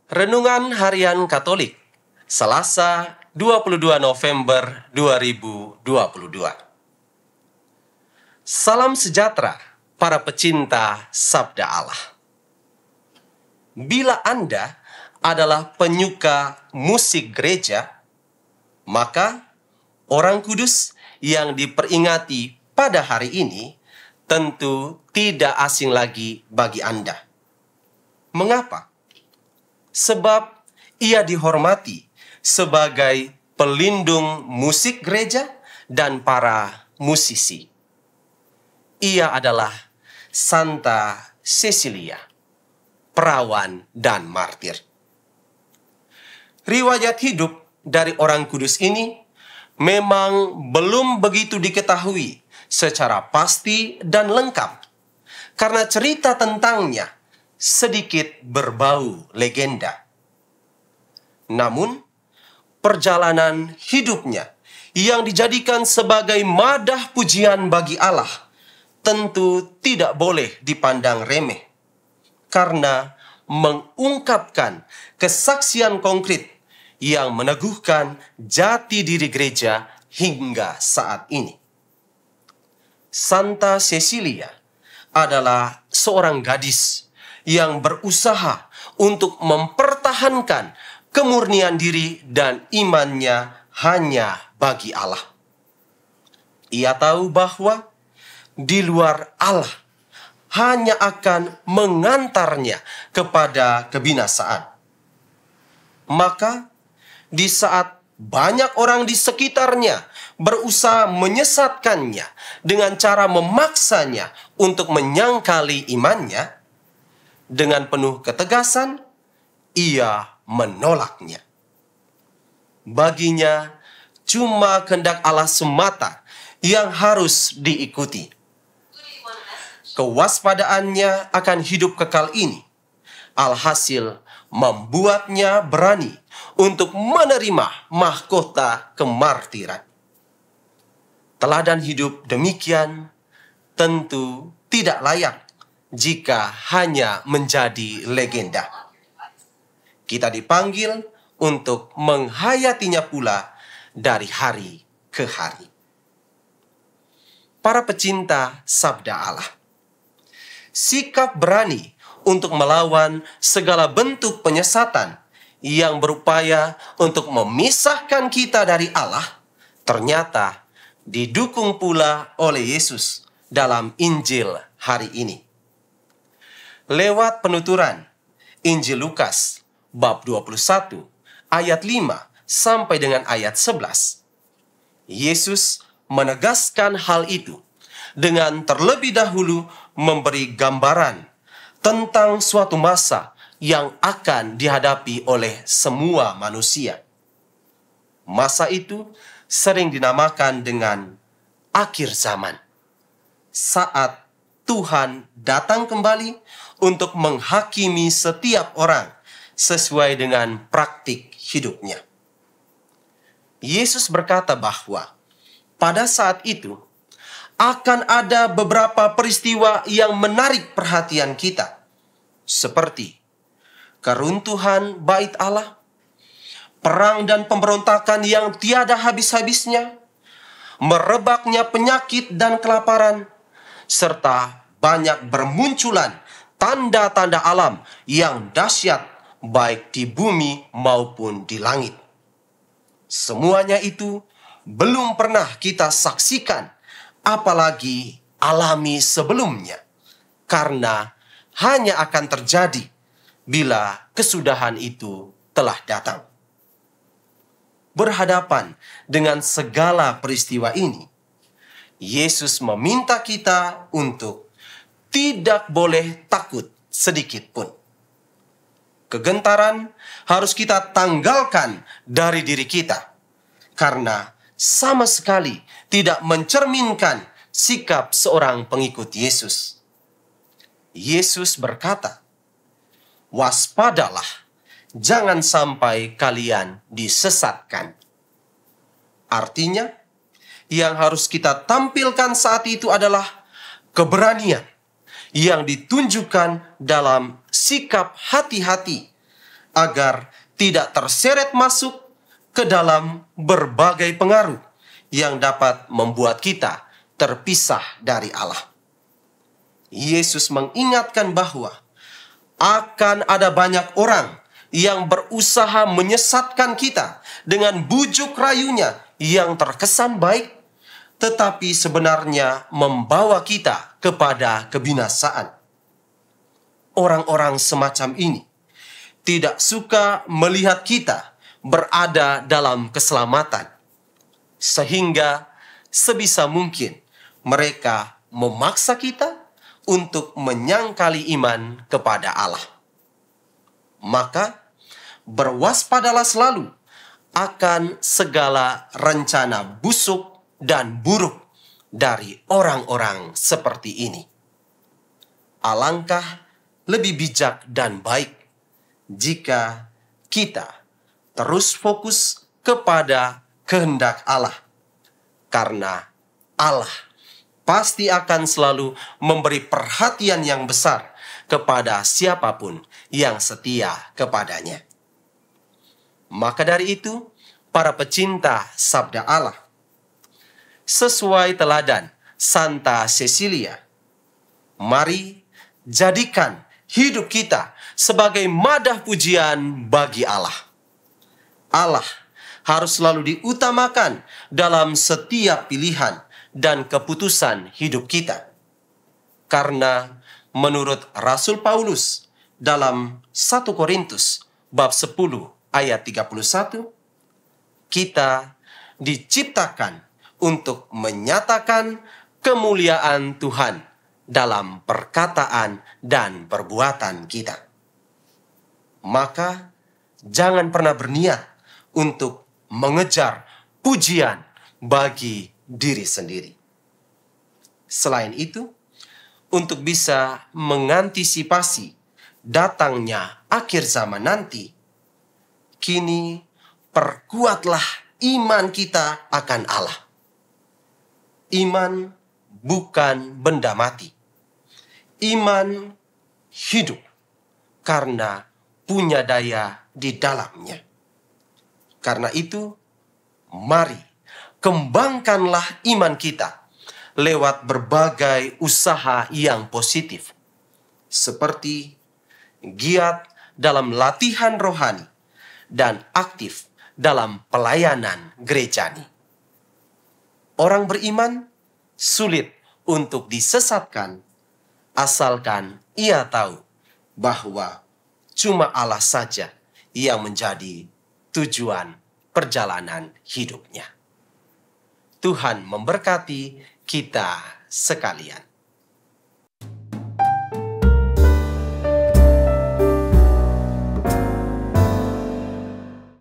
Renungan Harian Katolik, Selasa 22 November 2022. Salam sejahtera para pecinta Sabda Allah. Bila Anda adalah penyuka musik gereja, maka Orang Kudus yang diperingati pada hari ini tentu tidak asing lagi bagi Anda. Mengapa? Sebab ia dihormati sebagai pelindung musik gereja dan para musisi. Ia adalah Santa Cecilia, perawan dan martir. Riwayat hidup dari Orang Kudus ini memang belum begitu diketahui secara pasti dan lengkap, karena cerita tentangnya sedikit berbau legenda. Namun, perjalanan hidupnya yang dijadikan sebagai madah pujian bagi Allah tentu tidak boleh dipandang remeh, karena mengungkapkan kesaksian konkret yang meneguhkan jati diri gereja hingga saat ini. Santa Cecilia adalah seorang gadis yang berusaha untuk mempertahankan kemurnian diri dan imannya hanya bagi Allah. Ia tahu bahwa di luar Allah hanya akan mengantarnya kepada kebinasaan. Maka di saat banyak orang di sekitarnya berusaha menyesatkannya dengan cara memaksanya untuk menyangkali imannya, dengan penuh ketegasan ia menolaknya. Baginya cuma kehendak Allah semata yang harus diikuti. Kewaspadaannya akan hidup kekal ini alhasil membuatnya berani untuk menerima mahkota kemartiran. Teladan hidup demikian tentu tidak layak jika hanya menjadi legenda. Kita dipanggil untuk menghayatinya pula dari hari ke hari. Para pecinta Sabda Allah, sikap berani untuk melawan segala bentuk penyesatan yang berupaya untuk memisahkan kita dari Allah ternyata didukung pula oleh Yesus dalam Injil hari ini. Lewat penuturan Injil Lukas bab 21 ayat 5 sampai dengan ayat 11, Yesus menegaskan hal itu dengan terlebih dahulu memberi gambaran tentang suatu masa yang akan dihadapi oleh semua manusia. Masa itu sering dinamakan dengan akhir zaman, saat Tuhan datang kembali untuk menghakimi setiap orang sesuai dengan praktik hidupnya. Yesus berkata bahwa pada saat itu akan ada beberapa peristiwa yang menarik perhatian kita, seperti keruntuhan bait Allah, perang dan pemberontakan yang tiada habis-habisnya, merebaknya penyakit dan kelaparan, serta banyak bermunculan tanda-tanda alam yang dahsyat baik di bumi maupun di langit. Semuanya itu belum pernah kita saksikan, apalagi alami sebelumnya, karena hanya akan terjadi bila kesudahan itu telah datang. Berhadapan dengan segala peristiwa ini, Yesus meminta kita untuk tidak boleh takut sedikit pun. Kegentaran harus kita tanggalkan dari diri kita, karena sama sekali tidak mencerminkan sikap seorang pengikut Yesus. Yesus berkata, "Waspadalah, jangan sampai kalian disesatkan." Artinya, yang harus kita tampilkan saat itu adalah keberanian yang ditunjukkan dalam sikap hati-hati agar tidak terseret masuk ke dalam berbagai pengaruh yang dapat membuat kita terpisah dari Allah. Yesus mengingatkan bahwa akan ada banyak orang yang berusaha menyesatkan kita dengan bujuk rayunya yang terkesan baik, tetapi sebenarnya membawa kita kepada kebinasaan. Orang-orang semacam ini tidak suka melihat kita berada dalam keselamatan, sehingga sebisa mungkin mereka memaksa kita untuk menyangkali iman kepada Allah. Maka berwaspadalah selalu akan segala rencana busuk dan buruk dari orang-orang seperti ini. Alangkah lebih bijak dan baik jika kita terus fokus kepada kehendak Allah, karena Allah pasti akan selalu memberi perhatian yang besar kepada siapapun yang setia kepadanya. Maka dari itu, para pecinta sabda Allah, sesuai teladan Santa Cecilia, mari jadikan hidup kita sebagai madah pujian bagi Allah. Allah harus selalu diutamakan dalam setiap pilihan dan keputusan hidup kita. Karena menurut Rasul Paulus dalam 1 Korintus bab 10 ayat 31, kita diciptakan untuk menyatakan kemuliaan Tuhan dalam perkataan dan perbuatan kita. Maka jangan pernah berniat untuk mengejar pujian bagi diri sendiri. Selain itu, untuk bisa mengantisipasi datangnya akhir zaman nanti, kini perkuatlah iman kita akan Allah. Iman bukan benda mati. Iman hidup karena punya daya di dalamnya. Karena itu, mari kembangkanlah iman kita lewat berbagai usaha yang positif, seperti giat dalam latihan rohani dan aktif dalam pelayanan gerejani. Orang beriman sulit untuk disesatkan, asalkan ia tahu bahwa cuma Allah saja yang menjadi tujuan perjalanan hidupnya. Tuhan memberkati kita sekalian.